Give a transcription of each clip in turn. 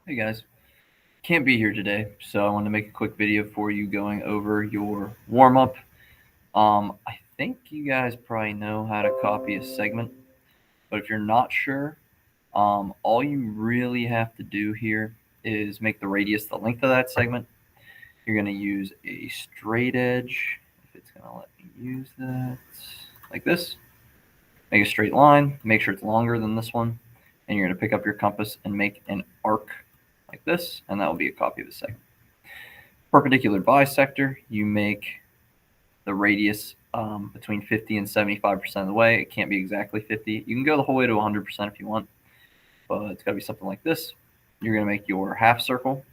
Hey guys, can't be here today, so I wanted to make a quick video for you going over your warm-up. I think you guys probably know how to copy a segment, but if you're not sure, all you really have to do here is make the radius the length of that segment. You're going to use a straight edge, if it's going to let me use that, like this. Make a straight line, make sure it's longer than this one, and you're going to pick up your compass and make an arc like this, and that will be a copy of the segment. Perpendicular bisector, you make the radius between 50 and 75% of the way. It can't be exactly 50. You can go the whole way to 100% if you want, but it's got to be something like this. You're going to make your half circle.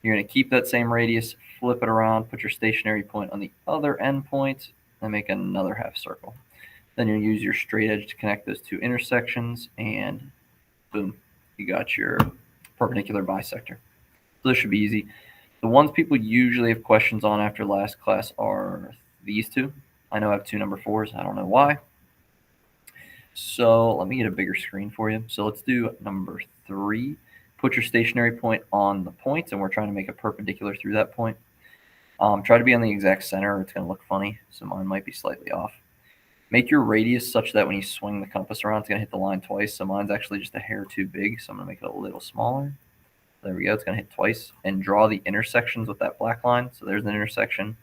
You're going to keep that same radius, flip it around, put your stationary point on the other end point, and make another half circle. Then you'll use your straight edge to connect those two intersections, and boom, you got your perpendicular bisector. So this should be easy. The ones people usually have questions on after last class are these two. I know I have two number 4s. I don't know why. So let me get a bigger screen for you. So let's do number 3. Put your stationary point on the point, and we're trying to make a perpendicular through that point. Try to be on the exact center, or it's going to look funny. So mine might be slightly off. Make your radius such that when you swing the compass around, it's going to hit the line twice. So mine's actually just a hair too big, so I'm going to make it a little smaller. There we go. It's going to hit twice. And draw the intersections with that black line. So there's an intersection.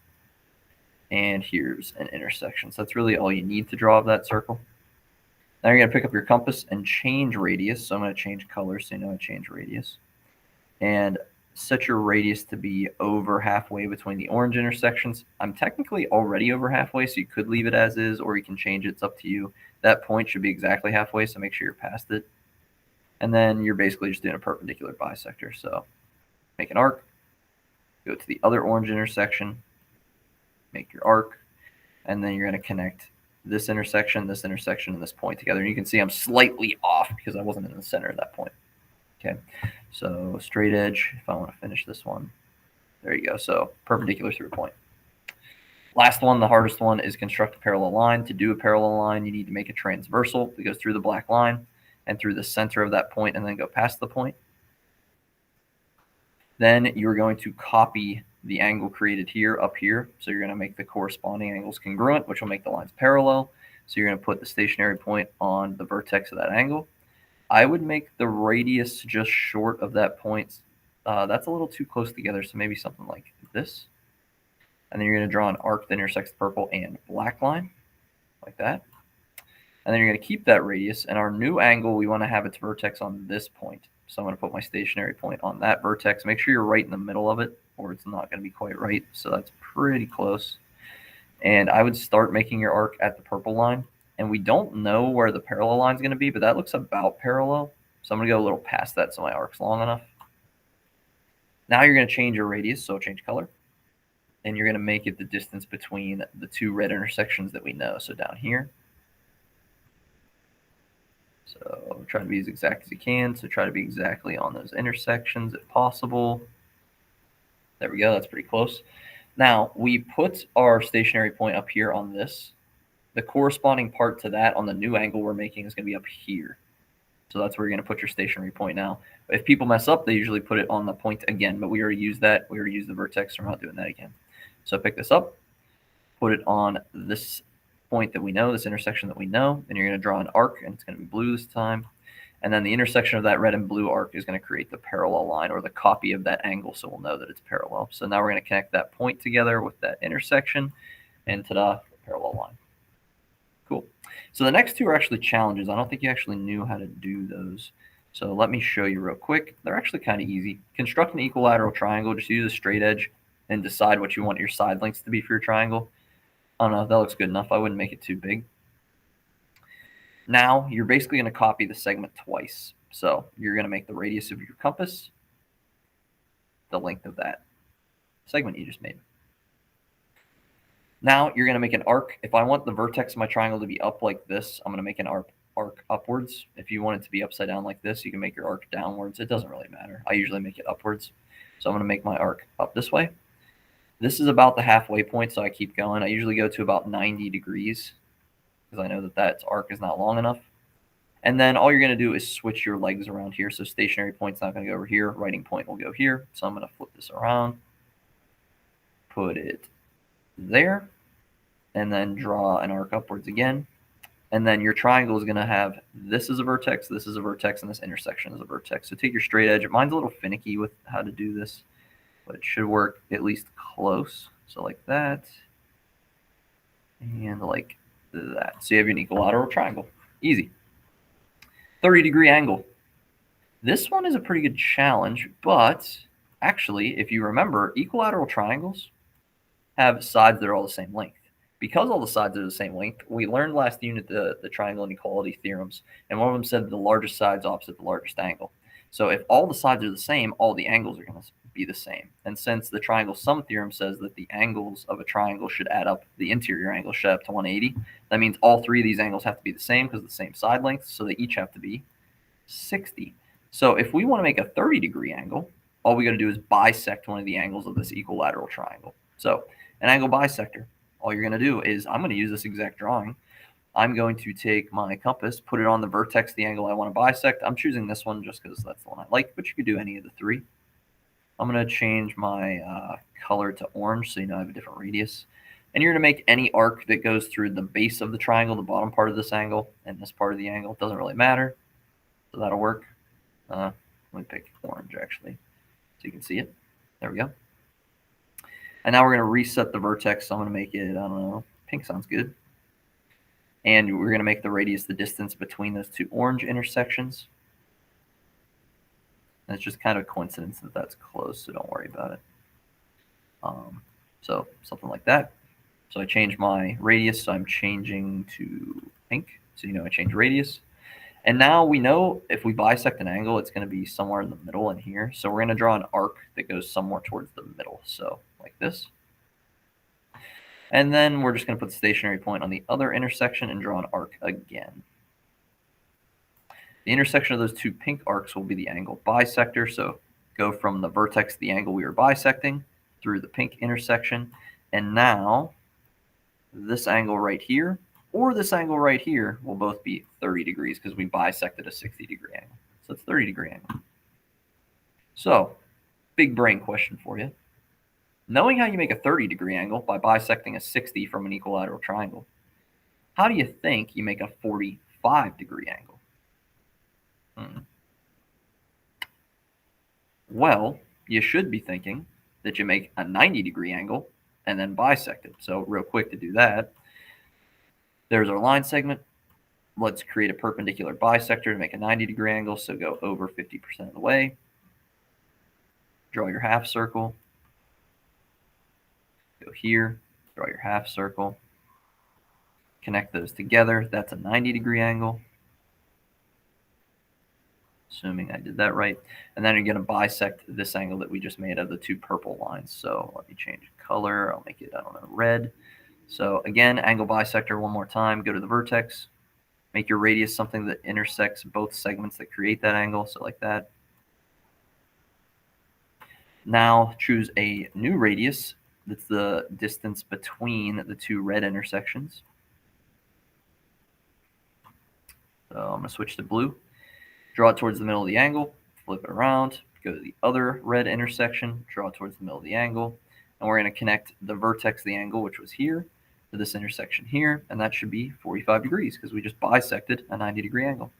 And here's an intersection. So that's really all you need to draw of that circle. Now you're going to pick up your compass and change radius. So I'm going to change color so you know I change radius. And set your radius to be over halfway between the orange intersections. I'm technically already over halfway, so you could leave it as is, or you can change it. It's up to you. That point should be exactly halfway, so make sure you're past it. And then you're basically just doing a perpendicular bisector. So make an arc, go to the other orange intersection, make your arc, and then you're going to connect this intersection, and this point together. And you can see I'm slightly off because I wasn't in the center of that point. Okay, so straight edge, if I want to finish this one, there you go. So perpendicular through a point. Last one, the hardest one, is construct a parallel line. To do a parallel line, you need to make a transversal that goes through the black line and through the center of that point and then go past the point. Then you're going to copy the angle created here up here. So you're going to make the corresponding angles congruent, which will make the lines parallel. So you're going to put the stationary point on the vertex of that angle. I would make the radius just short of that point. That's a little too close together, so maybe something like this. And then you're going to draw an arc that intersects the purple and black line, like that. And then you're going to keep that radius, and our new angle, we want to have its vertex on this point. So I'm going to put my stationary point on that vertex. Make sure you're right in the middle of it, or it's not going to be quite right. So that's pretty close. And I would start making your arc at the purple line. And we don't know where the parallel line is going to be, but that looks about parallel. So I'm going to go a little past that so my arc's long enough. Now you're going to change your radius, so change color. And you're going to make it the distance between the two red intersections that we know. So down here. So try to be as exact as you can. So try to be exactly on those intersections if possible. There we go. That's pretty close. Now we put our stationary point up here on this. The corresponding part to that on the new angle we're making is going to be up here. So that's where you're going to put your stationary point now. If people mess up, they usually put it on the point again, but we already used that. We already used the vertex, so we're not doing that again. So pick this up, put it on this point that we know, this intersection that we know, and you're going to draw an arc, and it's going to be blue this time. And then the intersection of that red and blue arc is going to create the parallel line, or the copy of that angle, so we'll know that it's parallel. So now we're going to connect that point together with that intersection, and ta-da, parallel line. Cool. So the next two are actually challenges. I don't think you actually knew how to do those. So let me show you real quick. They're actually kind of easy. Construct an equilateral triangle. Just use a straight edge and decide what you want your side lengths to be for your triangle. I don't know. That looks good enough. I wouldn't make it too big. Now you're basically going to copy the segment twice. So you're going to make the radius of your compass the length of that segment you just made. Now you're going to make an arc. If I want the vertex of my triangle to be up like this, I'm going to make an arc upwards. If you want it to be upside down like this, you can make your arc downwards. It doesn't really matter. I usually make it upwards. So I'm going to make my arc up this way. This is about the halfway point, so I keep going. I usually go to about 90 degrees because I know that that arc is not long enough. And then all you're going to do is switch your legs around here. So stationary point's not going to go over here. Writing point will go here. So I'm going to flip this around, put it there, and then draw an arc upwards again. And then your triangle is going to have this is a vertex, this is a vertex, and this intersection is a vertex. So take your straight edge. Mine's a little finicky with how to do this, but it should work at least close. So like that, and like that. So you have an equilateral triangle. Easy. 30-degree angle. This one is a pretty good challenge, but actually, if you remember, equilateral triangles have sides that are all the same length. Because all the sides are the same length, we learned last unit the triangle inequality theorems, and one of them said the largest sides opposite the largest angle. So if all the sides are the same, all the angles are going to be the same. And since the triangle sum theorem says that the angles of a triangle should add up, the interior angle should add up to 180, that means all three of these angles have to be the same because of the same side length, so they each have to be 60. So if we want to make a 30-degree angle, all we got to do is bisect one of the angles of this equilateral triangle. So an angle bisector, all you're going to do is, I'm going to use this exact drawing. I'm going to take my compass, put it on the vertex, the angle I want to bisect. I'm choosing this one just because that's the one I like, but you could do any of the three. I'm going to change my color to orange so you know I have a different radius. And you're going to make any arc that goes through the base of the triangle, the bottom part of this angle, and this part of the angle. It doesn't really matter. So that'll work. Let me pick orange, actually, so you can see it. There we go. And now we're going to reset the vertex. So I'm going to make it, I don't know, pink sounds good. And we're going to make the radius the distance between those two orange intersections. And it's just kind of a coincidence that that's close, so don't worry about it. So something like that. So I change my radius, so I'm changing to pink. So you know I change radius. And now we know if we bisect an angle, it's going to be somewhere in the middle in here. So we're going to draw an arc that goes somewhere towards the middle. So like this. And then we're just going to put the stationary point on the other intersection and draw an arc again. The intersection of those two pink arcs will be the angle bisector. So go from the vertex, the angle we were bisecting, through the pink intersection. And now this angle right here or this angle right here will both be 30 degrees because we bisected a 60-degree angle. So it's 30-degree angle. So, big brain question for you. Knowing how you make a 30-degree angle by bisecting a 60 from an equilateral triangle, how do you think you make a 45-degree angle? Well, you should be thinking that you make a 90-degree angle and then bisect it. So real quick to do that, there's our line segment. Let's create a perpendicular bisector to make a 90-degree angle, so go over 50% of the way. Draw your half circle. Go here, draw your half circle. Connect those together. That's a 90-degree angle. Assuming I did that right. And then you're going to bisect this angle that we just made of the two purple lines. So let me change color. I'll make it, I don't know, red. So again, angle bisector one more time. Go to the vertex. Make your radius something that intersects both segments that create that angle. So like that. Now choose a new radius. That's the distance between the two red intersections. So I'm going to switch to blue. Draw it towards the middle of the angle. Flip it around. Go to the other red intersection. Draw it towards the middle of the angle. And we're going to connect the vertex of the angle, which was here, to this intersection here. And that should be 45 degrees because we just bisected a 90-degree angle.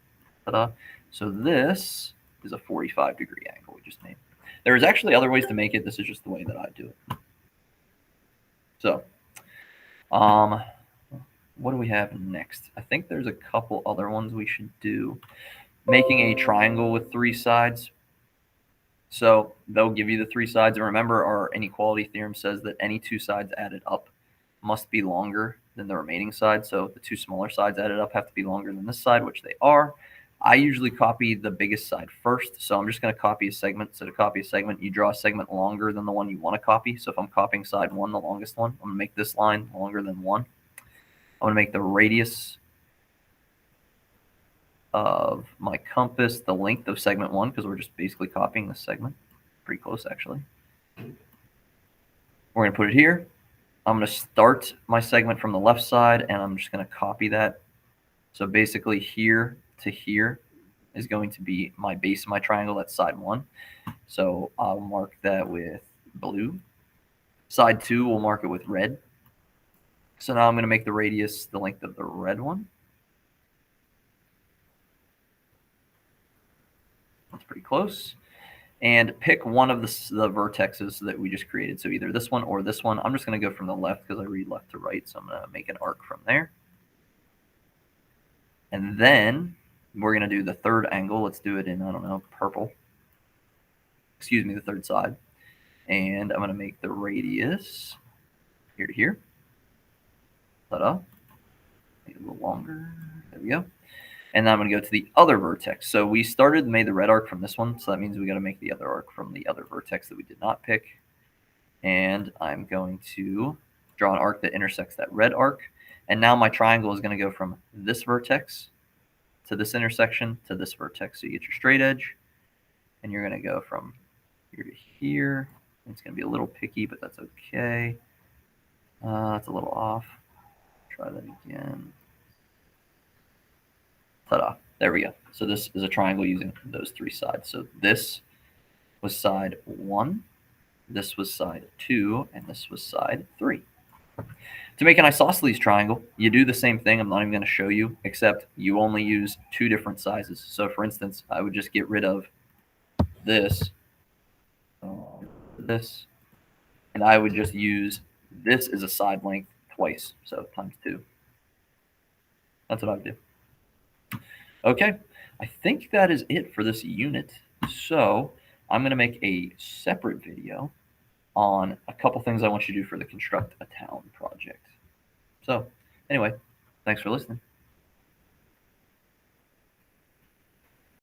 Ta-da. So this is a 45-degree angle we just made. There's actually other ways to make it. This is just the way that I do it. So, what do we have next? I think there's a couple other ones we should do. Making a triangle with three sides. So they'll give you the three sides. And remember, our inequality theorem says that any two sides added up must be longer than the remaining side. So the two smaller sides added up have to be longer than this side, which they are. I usually copy the biggest side first. So I'm just going to copy a segment. So to copy a segment, you draw a segment longer than the one you want to copy. So if I'm copying side 1, the longest one, I'm going to make this line longer than 1. I'm going to make the radius of my compass the length of segment 1 because we're just basically copying this segment. Pretty close, actually. We're going to put it here. I'm going to start my segment from the left side, and I'm just going to copy that. So basically here to here is going to be my base of my triangle. That's side 1. So I'll mark that with blue. Side 2, we'll mark it with red. So now I'm going to make the radius the length of the red one. That's pretty close. And pick one of the vertexes that we just created. So either this one or this one. I'm just going to go from the left because I read left to right. So I'm going to make an arc from there. And then we're going to do the third angle. Let's do it in, I don't know, purple. Excuse me, the third side. And I'm going to make the radius here to here. Ta-da. Make it a little longer. There we go. And then I'm going to go to the other vertex. So we made the red arc from this one. So that means we got to make the other arc from the other vertex that we did not pick. And I'm going to draw an arc that intersects that red arc. And now my triangle is going to go from this vertex to this intersection to this vertex. So you get your straight edge. And you're going to go from here to here. It's going to be a little picky, but that's okay. It's a little off. Try that again. Ta-da. There we go. So this is a triangle using those 3 sides. So this was side 1, this was side 2, and this was side 3. To make an isosceles triangle, you do the same thing. I'm not even going to show you, except you only use 2 different sizes. So for instance, I would just get rid of this, and I would just use this as a side length twice, so times 2. That's what I would do. Okay, I think that is it for this unit. So I'm going to make a separate video on a couple things I want you to do for the Construct a Town project. So anyway, thanks for listening.